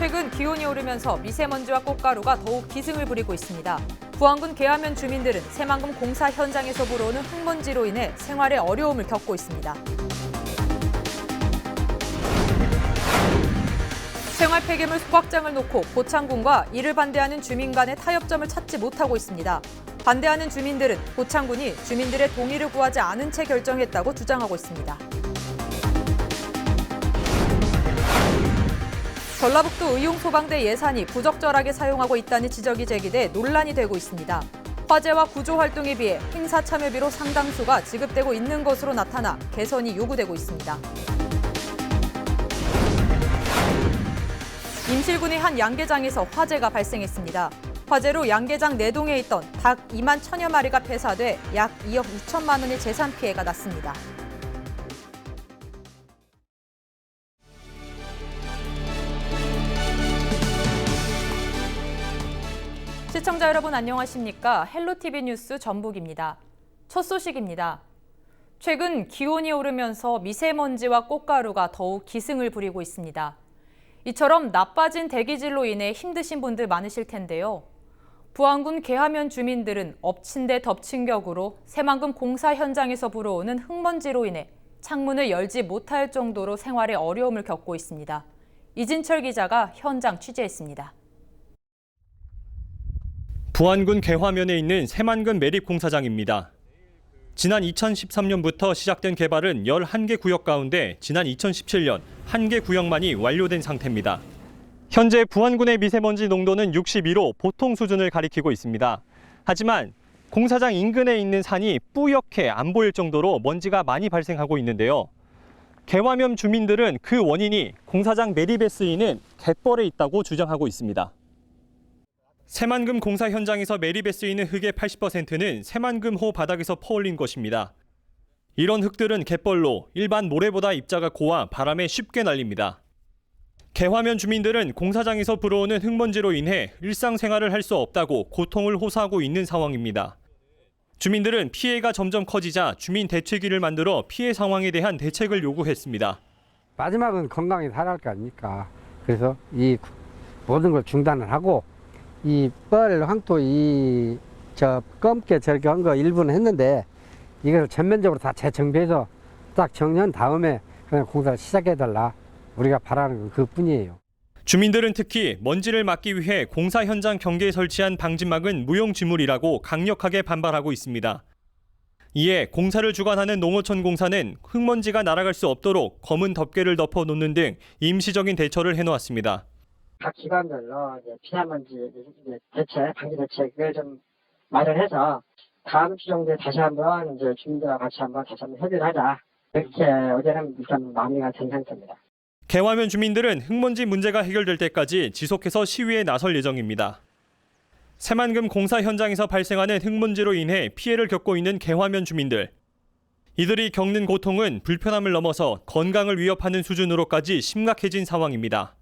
최근 기온이 오르면서 미세먼지와 꽃가루가 더욱 기승을 부리고 있습니다. 부안군 계하면 주민들은 새만금 공사 현장에서 불어오는 흙먼지로 인해 생활에 어려움을 겪고 있습니다. 생활 폐기물 소각장을 놓고 고창군과 이를 반대하는 주민 간의 타협점을 찾지 못하고 있습니다. 반대하는 주민들은 고창군이 주민들의 동의를 구하지 않은 채 결정했다고 주장하고 있습니다. 전라북도 의용소방대 예산이 부적절하게 사용하고 있다는 지적이 제기돼 논란이 되고 있습니다. 화재와 구조 활동에 비해 행사 참여비로 상당수가 지급되고 있는 것으로 나타나 개선이 요구되고 있습니다. 임실군의 한 양계장에서 화재가 발생했습니다. 화재로 양계장 내동에 있던 닭 2만 1천여 마리가 폐사돼 약 2억 2천만 원의 재산 피해가 났습니다. 시청자 여러분 안녕하십니까? 헬로티비 뉴스 전북입니다. 첫 소식입니다. 최근 기온이 오르면서 미세먼지와 꽃가루가 더욱 기승을 부리고 있습니다. 이처럼 나빠진 대기질로 인해 힘드신 분들 많으실 텐데요. 부안군 계하면 주민들은 엎친 데 덮친 격으로 새만금 공사 현장에서 불어오는 흙먼지로 인해 창문을 열지 못할 정도로 생활에 어려움을 겪고 있습니다. 이진철 기자가 현장 취재했습니다. 부안군 계화면에 있는 새만금 매립공사장입니다. 지난 2013년부터 시작된 개발은 11개 구역 가운데 지난 2017년 1개 구역만이 완료된 상태입니다. 현재 부안군의 미세먼지 농도는 62로 보통 수준을 가리키고 있습니다. 하지만 공사장 인근에 있는 산이 뿌옇게 안 보일 정도로 먼지가 많이 발생하고 있는데요. 계화면 주민들은 그 원인이 공사장 매립에 쓰이는 갯벌에 있다고 주장하고 있습니다. 새만금 공사 현장에서 매립에 쓰이는 흙의 80%는 새만금호 바닥에서 퍼올린 것입니다. 이런 흙들은 갯벌로 일반 모래보다 입자가 고와 바람에 쉽게 날립니다. 계화면 주민들은 공사장에서 불어오는 흙먼지로 인해 일상생활을 할 수 없다고 고통을 호소하고 있는 상황입니다. 주민들은 피해가 점점 커지자 주민 대책위를 만들어 피해 상황에 대한 대책을 요구했습니다. 마지막은 건강히 살아야 할 거 아닙니까? 그래서 이 모든 걸 중단을 하고 이 뻘, 황토, 검게 저렇게 한 거 일부는 했는데 이걸 전면적으로 다 재정비해서 딱 정리한 다음에 그냥 공사를 시작해달라. 우리가 바라는 건 그뿐이에요. 주민들은 특히 먼지를 막기 위해 공사 현장 경계에 설치한 방진막은 무용지물이라고 강력하게 반발하고 있습니다. 이에 공사를 주관하는 농어촌 공사는 흙먼지가 날아갈 수 없도록 검은 덮개를 덮어 놓는 등 임시적인 대처를 해놓았습니다. 각 기관별로 피난먼지 방지 대책을 좀 마련해서 다음 주 정도에 다시 한번 주민들과 같이 다시 한번 협의를 하자. 이렇게 어제는 일단 마무리가 된 상태입니다. 계화면 주민들은 흙먼지 문제가 해결될 때까지 지속해서 시위에 나설 예정입니다. 새만금 공사 현장에서 발생하는 흙먼지로 인해 피해를 겪고 있는 계화면 주민들. 이들이 겪는 고통은 불편함을 넘어서 건강을 위협하는 수준으로까지 심각해진 상황입니다.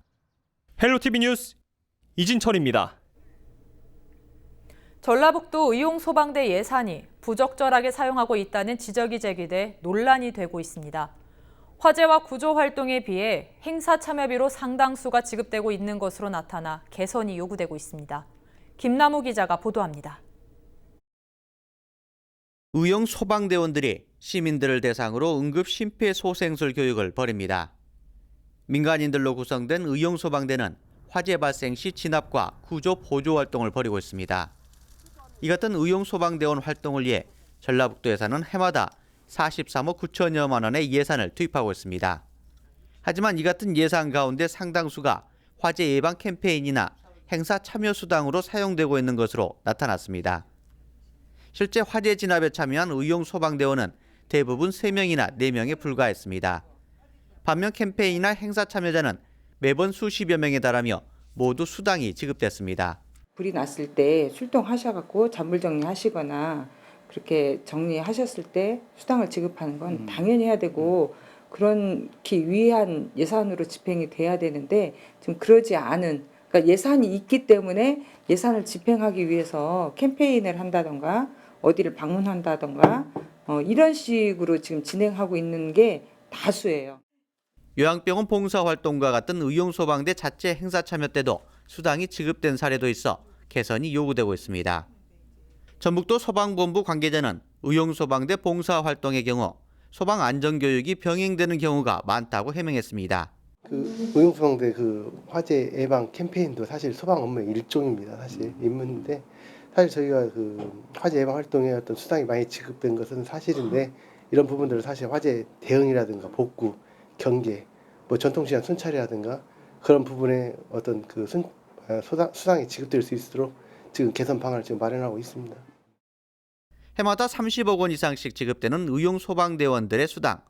헬로티비 뉴스 이진철입니다. 전라북도 의용소방대 예산이 부적절하게 사용하고 있다는 지적이 제기돼 논란이 되고 있습니다. 화재와 구조 활동에 비해 행사 참여비로 상당수가 지급되고 있는 것으로 나타나 개선이 요구되고 있습니다. 김남우 기자가 보도합니다. 의용소방대원들이 시민들을 대상으로 응급 심폐소생술 교육을 벌입니다. 민간인들로 구성된 의용소방대는 화재 발생 시 진압과 구조 보조 활동을 벌이고 있습니다. 이 같은 의용소방대원 활동을 위해 전라북도 예산은 해마다 43억 9천여만 원의 예산을 투입하고 있습니다. 하지만 이 같은 예산 가운데 상당수가 화재 예방 캠페인이나 행사 참여 수당으로 사용되고 있는 것으로 나타났습니다. 실제 화재 진압에 참여한 의용소방대원은 대부분 3명이나 4명에 불과했습니다. 반면 캠페인이나 행사 참여자는 매번 수십여 명에 달하며 모두 수당이 지급됐습니다. 불이 났을 때 출동하셔갖고 잔불 정리하시거나 그렇게 정리하셨을 때 수당을 지급하는 건 당연히 해야 되고 그렇기 위한 예산으로 집행이 돼야 되는데 지금 그러지 않은, 그러니까 예산이 있기 때문에 예산을 집행하기 위해서 캠페인을 한다던가 어디를 방문한다던가 이런 식으로 지금 진행하고 있는 게 다수예요. 요양병원 봉사활동과 같은 의용소방대 자체 행사 참여 때도 수당이 지급된 사례도 있어 개선이 요구되고 있습니다. 전북도 소방본부 관계자는 의용소방대 봉사활동의 경우 소방안전교육이 병행되는 경우가 많다고 해명했습니다. 의용소방대 화재 예방 캠페인도 사실 소방 업무의 일종입니다. 사실 임무인데 사실 저희가 화재 예방 활동에 어떤 수당이 많이 지급된 것은 사실인데 이런 부분들을 사실 화재 대응이라든가 복구, 경계, 전통시장 순찰이라든가 그런 부분에 어떤 수당이 지급될 수 있도록 지금 개선 방안을 지금 마련하고 있습니다. 해마다 30억 원 이상씩 지급되는 의용소방대원들의 수당,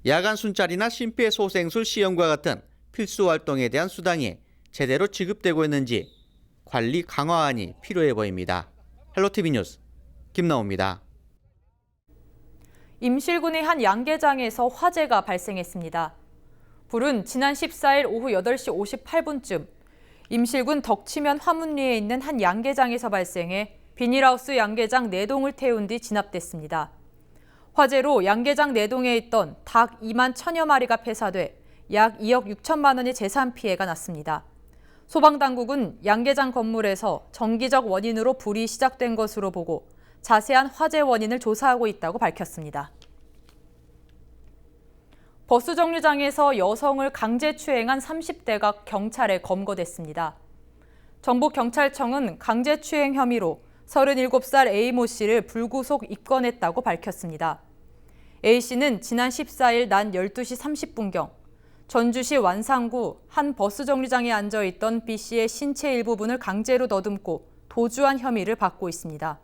야간 순찰이나 심폐소생술 시험과 같은 필수 활동에 대한 수당이 제대로 지급되고 있는지 관리 강화안이 필요해 보입니다. 헬로티비 뉴스 김나옵니다. 임실군의 한 양계장에서 화재가 발생했습니다. 불은 지난 14일 오후 8시 58분쯤 임실군 덕치면 화문리에 있는 한 양계장에서 발생해 비닐하우스 양계장 4동을 태운 뒤 진압됐습니다. 화재로 양계장 4동에 있던 닭 2만 1,000여 마리가 폐사돼 약 2억 6천만 원의 재산 피해가 났습니다. 소방당국은 양계장 건물에서 정기적 원인으로 불이 시작된 것으로 보고 자세한 화재 원인을 조사하고 있다고 밝혔습니다. 버스 정류장에서 여성을 강제추행한 30대가 경찰에 검거됐습니다. 전북경찰청은 강제추행 혐의로 37살 A모 씨를 불구속 입건했다고 밝혔습니다. A씨는 지난 14일 낮 12시 30분경 전주시 완산구 한 버스 정류장에 앉아있던 B씨의 신체 일부분을 강제로 더듬고 도주한 혐의를 받고 있습니다.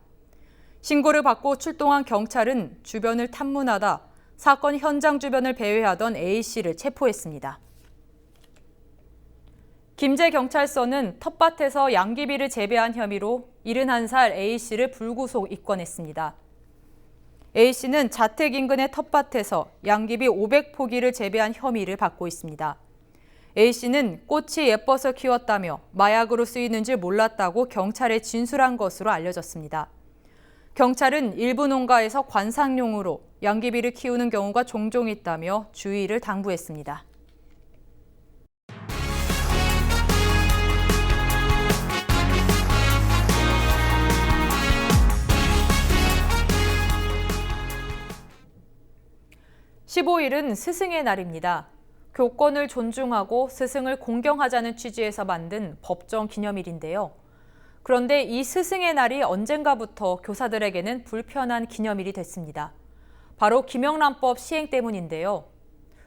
신고를 받고 출동한 경찰은 주변을 탐문하다 사건 현장 주변을 배회하던 A씨를 체포했습니다. 김제경찰서는 텃밭에서 양귀비를 재배한 혐의로 71살 A씨를 불구속 입건했습니다. A씨는 자택 인근의 텃밭에서 양귀비 500포기를 재배한 혐의를 받고 있습니다. A씨는 꽃이 예뻐서 키웠다며 마약으로 쓰이는 줄 몰랐다고 경찰에 진술한 것으로 알려졌습니다. 경찰은 일부 농가에서 관상용으로 양귀비를 키우는 경우가 종종 있다며 주의를 당부했습니다. (15일은) 스승의 날입니다. 교권을 존중하고 스승을 공경하자는 취지에서 만든 법정 기념일인데요. 그런데 이 스승의 날이 언젠가부터 교사들에게는 불편한 기념일이 됐습니다. 바로 김영란법 시행 때문인데요.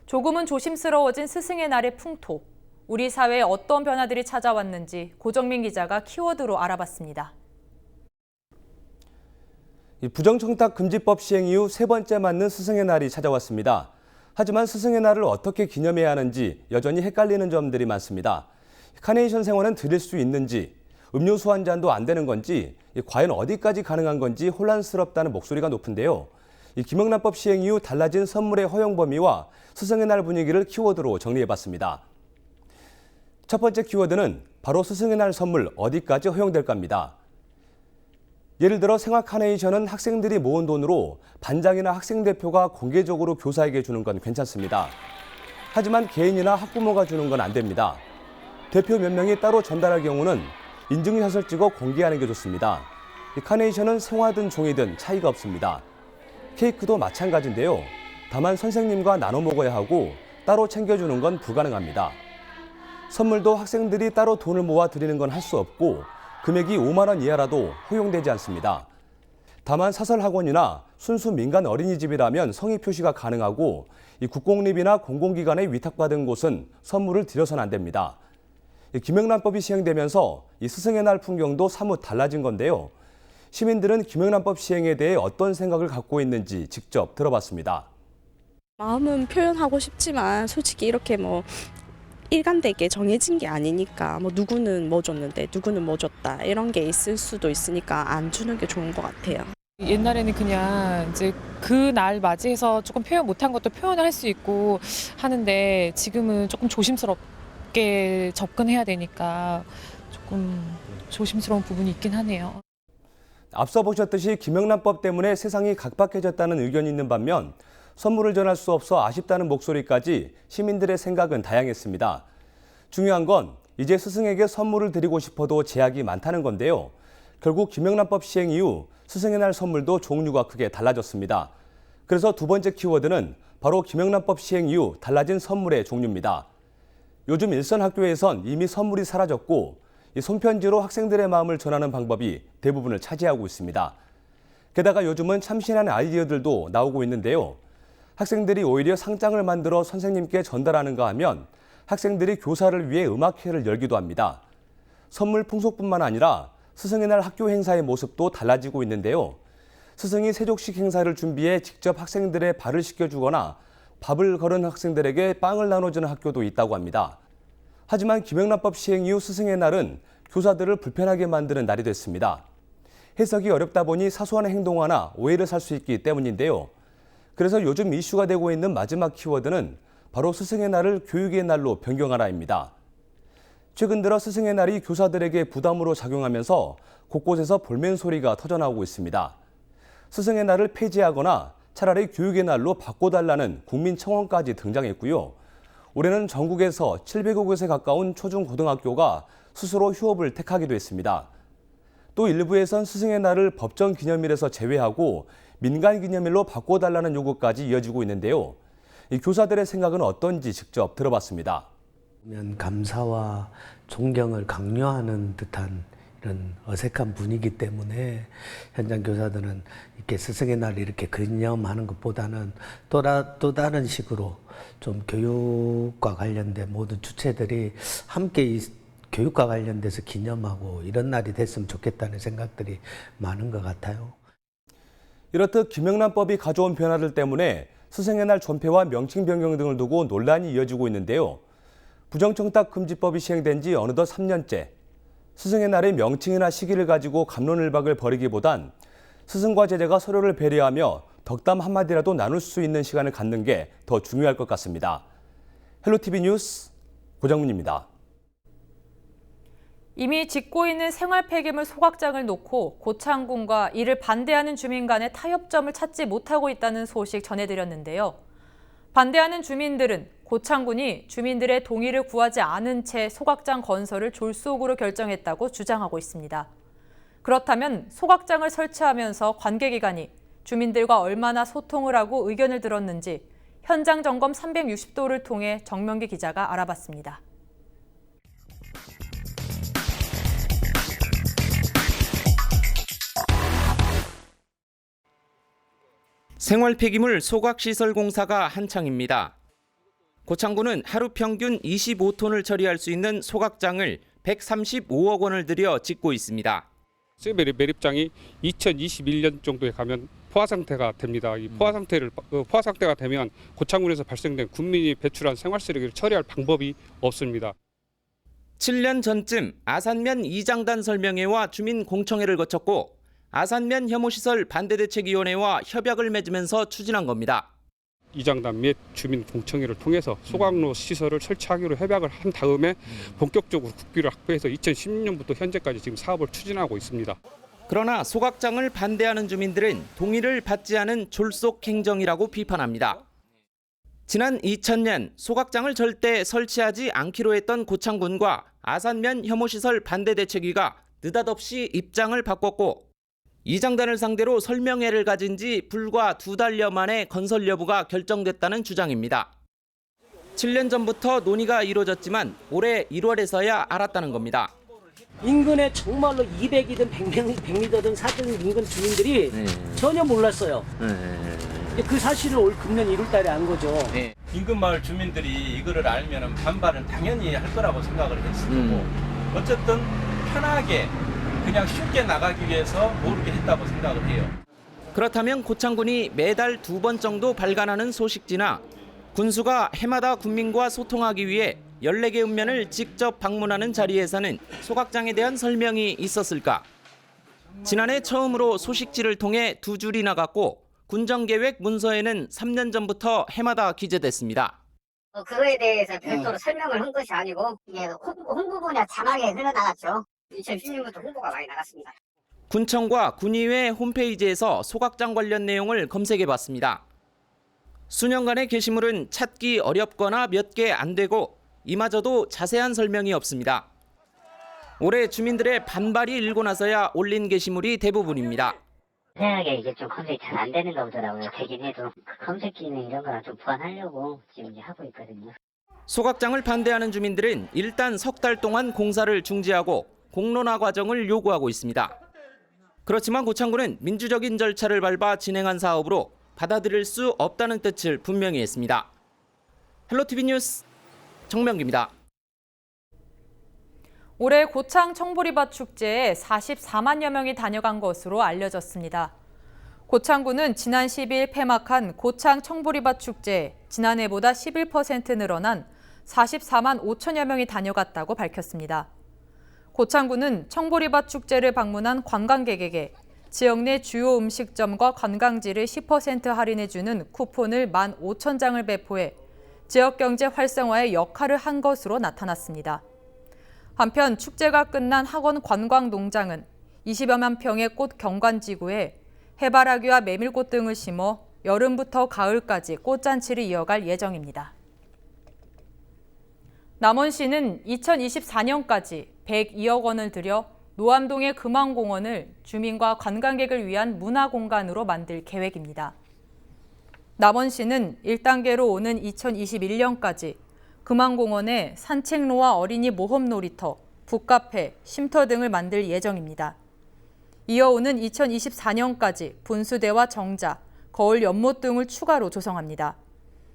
조금은 조심스러워진 스승의 날의 풍토, 우리 사회에 어떤 변화들이 찾아왔는지 고정민 기자가 키워드로 알아봤습니다. 부정청탁 금지법 시행 이후 3번째 맞는 스승의 날이 찾아왔습니다. 하지만 스승의 날을 어떻게 기념해야 하는지 여전히 헷갈리는 점들이 많습니다. 카네이션 생화는 드릴 수 있는지, 음료수 한 잔도 안 되는 건지, 과연 어디까지 가능한 건지 혼란스럽다는 목소리가 높은데요. 김영란법 시행 이후 달라진 선물의 허용 범위와 스승의 날 분위기를 키워드로 정리해봤습니다. 첫 번째 키워드는 바로 스승의 날 선물 어디까지 허용될까입니다. 예를 들어 생화 카네이션은 학생들이 모은 돈으로 반장이나 학생대표가 공개적으로 교사에게 주는 건 괜찮습니다. 하지만 개인이나 학부모가 주는 건 안 됩니다. 대표 몇 명이 따로 전달할 경우는 인증샷을 찍어 공개하는 게 좋습니다. 카네이션은 생화든 종이든 차이가 없습니다. 케이크도 마찬가지인데요. 다만 선생님과 나눠 먹어야 하고 따로 챙겨주는 건 불가능합니다. 선물도 학생들이 따로 돈을 모아 드리는 건 할 수 없고 금액이 5만 원 이하라도 허용되지 않습니다. 다만 사설학원이나 순수 민간 어린이집이라면 성의 표시가 가능하고 국공립이나 공공기관에 위탁받은 곳은 선물을 드려서는 안 됩니다. 김영란법이 시행되면서 이 스승의 날 풍경도 사뭇 달라진 건데요. 시민들은 김영란법 시행에 대해 어떤 생각을 갖고 있는지 직접 들어봤습니다. 마음은 표현하고 싶지만 솔직히 이렇게 일관되게 정해진 게 아니니까 누구는 뭐 줬는데 누구는 뭐 줬다 이런 게 있을 수도 있으니까 안 주는 게 좋은 것 같아요. 옛날에는 그냥 이제 그 날 맞이해서 조금 표현 못한 것도 표현을 할 수 있고 하는데 지금은 조금 조심스럽게 접근해야 되니까 조금 조심스러운 부분이 있긴 하네요. 앞서 보셨듯이 김영란법 때문에 세상이 각박해졌다는 의견이 있는 반면 선물을 전할 수 없어 아쉽다는 목소리까지 시민들의 생각은 다양했습니다. 중요한 건 이제 스승에게 선물을 드리고 싶어도 제약이 많다는 건데요. 결국 김영란법 시행 이후 스승의 날 선물도 종류가 크게 달라졌습니다. 그래서 두 번째 키워드는 바로 김영란법 시행 이후 달라진 선물의 종류입니다. 요즘 일선 학교에선 이미 선물이 사라졌고 이 손편지로 학생들의 마음을 전하는 방법이 대부분을 차지하고 있습니다. 게다가 요즘은 참신한 아이디어들도 나오고 있는데요. 학생들이 오히려 상장을 만들어 선생님께 전달하는가 하면 학생들이 교사를 위해 음악회를 열기도 합니다. 선물 풍속뿐만 아니라 스승의 날 학교 행사의 모습도 달라지고 있는데요. 스승이 세족식 행사를 준비해 직접 학생들의 발을 씻겨주거나 밥을 거른 학생들에게 빵을 나눠주는 학교도 있다고 합니다. 하지만 김영란법 시행 이후 스승의 날은 교사들을 불편하게 만드는 날이 됐습니다. 해석이 어렵다 보니 사소한 행동 하나 오해를 살 수 있기 때문인데요. 그래서 요즘 이슈가 되고 있는 마지막 키워드는 바로 스승의 날을 교육의 날로 변경하라입니다. 최근 들어 스승의 날이 교사들에게 부담으로 작용하면서 곳곳에서 볼멘 소리가 터져나오고 있습니다. 스승의 날을 폐지하거나 차라리 교육의 날로 바꿔달라는 국민청원까지 등장했고요. 올해는 전국에서 700여 곳에 가까운 초중고등학교가 스스로 휴업을 택하기도 했습니다. 또 일부에선 스승의 날을 법정 기념일에서 제외하고 민간 기념일로 바꿔달라는 요구까지 이어지고 있는데요. 이 교사들의 생각은 어떤지 직접 들어봤습니다. 감사와 존경을 강요하는 듯한 이런 어색한 분위기 때문에 현장 교사들은 이렇게 스승의 날 이렇게 기념하는 것보다는 또 다른 식으로 좀 교육과 관련된 모든 주체들이 함께 교육과 관련돼서 기념하고 이런 날이 됐으면 좋겠다는 생각들이 많은 것 같아요. 이렇듯 김영란법이 가져온 변화들 때문에 스승의 날 존폐와 명칭 변경 등을 두고 논란이 이어지고 있는데요. 부정청탁금지법이 시행된 지 어느덧 3년째. 스승의 날의 명칭이나 시기를 가지고 갑론을박을 벌이기보단 스승과 제자가 서로를 배려하며 덕담 한마디라도 나눌 수 있는 시간을 갖는 게 더 중요할 것 같습니다. 헬로티비 뉴스 고정문입니다. 이미 짓고 있는 생활 폐기물 소각장을 놓고 고창군과 이를 반대하는 주민 간의 타협점을 찾지 못하고 있다는 소식 전해드렸는데요. 반대하는 주민들은 고창군이 주민들의 동의를 구하지 않은 채 소각장 건설을 졸속으로 결정했다고 주장하고 있습니다. 그렇다면 소각장을 설치하면서 관계기관이 주민들과 얼마나 소통을 하고 의견을 들었는지 현장 점검 360도를 통해 정명기 기자가 알아봤습니다. 생활 폐기물 소각시설 공사가 한창입니다. 고창군은 하루 평균 25톤을 처리할 수 있는 소각장을 135억 원을 들여 짓고 있습니다. 매립장이 2021년 정도에 가면 포화 상태가 됩니다. 이 포화 상태가 되면 고창군에서 발생된 군민이 배출한 생활 쓰레기를 처리할 방법이 없습니다. 7년 전쯤 아산면 이장단 설명회와 주민 공청회를 거쳤고 아산면 혐오시설 반대대책위원회와 협약을 맺으면서 추진한 겁니다. 이장단 및 주민 공청회를 통해서 소각로 시설을 설치하기로 협약을 한 다음에 본격적으로 국비를 확보해서 2016년부터 현재까지 지금 사업을 추진하고 있습니다. 그러나 소각장을 반대하는 주민들은 동의를 받지 않은 졸속 행정이라고 비판합니다. 지난 2000년 소각장을 절대 설치하지 않기로 했던 고창군과 아산면 혐오시설 반대대책위가 느닷없이 입장을 바꿨고 이장단을 상대로 설명회를 가진 지 불과 2달여 만에 건설 여부가 결정됐다는 주장입니다. 7년 전부터 논의가 이루어졌지만 올해 1월에서야 알았다는 겁니다. 인근에 정말로 200이든 100m든 사는 인근 주민들이 전혀 몰랐어요. 그 사실을 올 금년 1월달에 안 거죠. 인근 마을 주민들이 이거를 알면 반발은 당연히 할 거라고 생각을 했을 거고 어쨌든 편하게 그냥 쉽게 나가기 위해서 모르게 했다고 생각을 해요. 그렇다면 고창군이 매달 2번 정도 발간하는 소식지나 군수가 해마다 군민과 소통하기 위해 14개 읍면을 직접 방문하는 자리에서는 소각장에 대한 설명이 있었을까? 지난해 처음으로 소식지를 통해 2줄이 나갔고 군정계획 문서에는 3년 전부터 해마다 기재됐습니다. 그거에 대해서 별도로 설명을 한 것이 아니고 홍보 분야 자막에 흘러나갔죠. 2016년부터 홍보가 많이 나갔습니다. 군청과 군의회 홈페이지에서 소각장 관련 내용을 검색해봤습니다. 수년간의 게시물은 찾기 어렵거나 몇 개 안 되고 이마저도 자세한 설명이 없습니다. 올해 주민들의 반발이 일고 나서야 올린 게시물이 대부분입니다. 생각에 이게 좀 검색이 잘 안 되는 거더라고요. 되긴 해도 그 검색 기능 이런 거랑 좀 보완하려고 지금 이제 하고 있거든요. 소각장을 반대하는 주민들은 일단 석 달 동안 공사를 중지하고 공론화 과정을 요구하고 있습니다. 그렇지만 고창군은 민주적인 절차를 밟아 진행한 사업으로 받아들일 수 없다는 뜻을 분명히 했습니다. 헬로티비 뉴스 정명기입니다. 올해 고창 청보리밭 축제에 44만여 명이 다녀간 것으로 알려졌습니다. 고창군은 지난 12일 폐막한 고창 청보리밭 축제에 지난해보다 11% 늘어난 44만 5천여 명이 다녀갔다고 밝혔습니다. 고창군은 청보리밭 축제를 방문한 관광객에게 지역 내 주요 음식점과 관광지를 10% 할인해주는 쿠폰을 15,000장을 배포해 지역 경제 활성화에 역할을 한 것으로 나타났습니다. 한편 축제가 끝난 학원 관광농장은 20여만 평의 꽃 경관지구에 해바라기와 메밀꽃 등을 심어 여름부터 가을까지 꽃잔치를 이어갈 예정입니다. 남원시는 2024년까지 102억 원을 들여 노암동의 금왕공원을 주민과 관광객을 위한 문화공간으로 만들 계획입니다. 남원시는 1단계로 오는 2021년까지 금왕공원에 산책로와 어린이 모험 놀이터, 북카페, 쉼터 등을 만들 예정입니다. 이어 오는 2024년까지 분수대와 정자, 거울 연못 등을 추가로 조성합니다.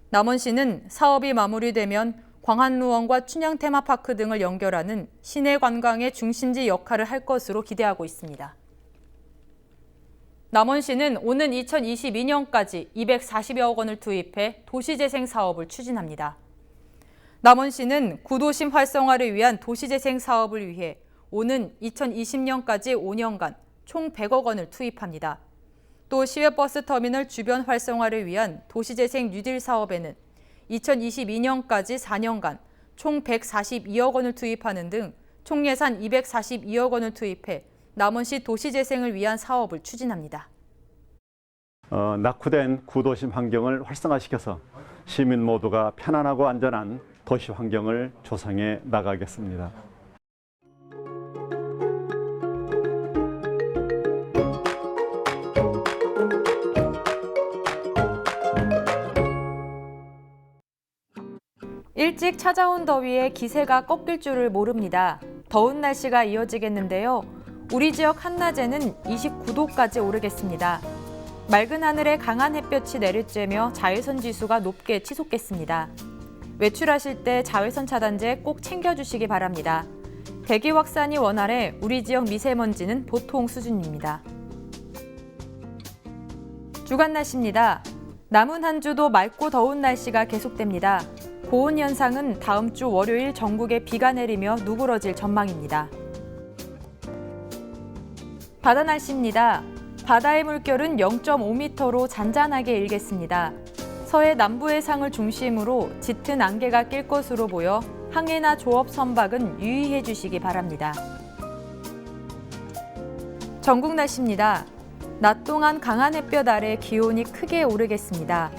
남원시는 사업이 마무리되면 광안루원과 춘향 테마파크 등을 연결하는 시내 관광의 중심지 역할을 할 것으로 기대하고 있습니다. 남원시는 오는 2022년까지 240여억 원을 투입해 도시재생 사업을 추진합니다. 남원시는 구도심 활성화를 위한 도시재생 사업을 위해 오는 2020년까지 5년간 총 100억 원을 투입합니다. 또 시외버스 터미널 주변 활성화를 위한 도시재생 뉴딜 사업에는 2022년까지 4년간 총 142억 원을 투입하는 등 총 예산 242억 원을 투입해 남원시 도시재생을 위한 사업을 추진합니다. 낙후된 구도심 환경을 활성화시켜서 시민 모두가 편안하고 안전한 도시 환경을 조성해 나가겠습니다. 일찍 찾아온 더위에 기세가 꺾일 줄을 모릅니다. 더운 날씨가 이어지겠는데요. 우리 지역 한낮에는 29도까지 오르겠습니다. 맑은 하늘에 강한 햇볕이 내리쬐며 자외선 지수가 높게 치솟겠습니다. 외출하실 때 자외선 차단제 꼭 챙겨주시기 바랍니다. 대기 확산이 원활해 우리 지역 미세먼지는 보통 수준입니다. 주간 날씨입니다. 남은 한 주도 맑고 더운 날씨가 계속됩니다. 고온 현상은 다음 주 월요일 전국에 비가 내리며 누그러질 전망입니다. 바다 날씨입니다. 바다의 물결은 0.5m로 잔잔하게 일겠습니다. 서해 남부 해상을 중심으로 짙은 안개가 낄 것으로 보여 항해나 조업 선박은 유의해 주시기 바랍니다. 전국 날씨입니다. 낮 동안 강한 햇볕 아래 기온이 크게 오르겠습니다.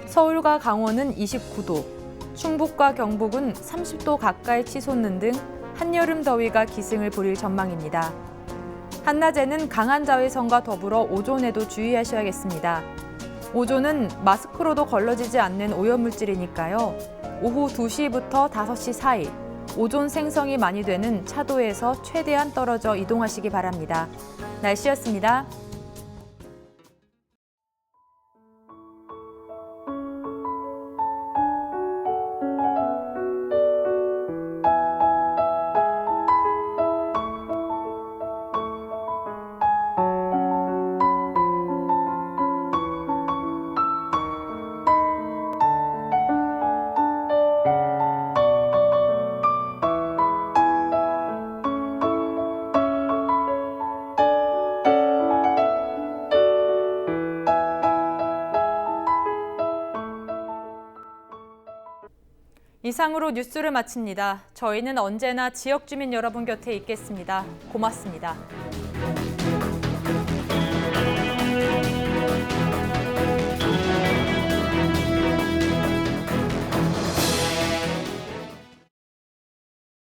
서울과 강원은 29도, 충북과 경북은 30도 가까이 치솟는 등 한여름 더위가 기승을 부릴 전망입니다. 한낮에는 강한 자외선과 더불어 오존에도 주의하셔야겠습니다. 오존은 마스크로도 걸러지지 않는 오염물질이니까요. 오후 2시부터 5시 사이 오존 생성이 많이 되는 차도에서 최대한 떨어져 이동하시기 바랍니다. 날씨였습니다. 이상으로 뉴스를 마칩니다. 저희는 언제나 지역 주민 여러분 곁에 있겠습니다. 고맙습니다.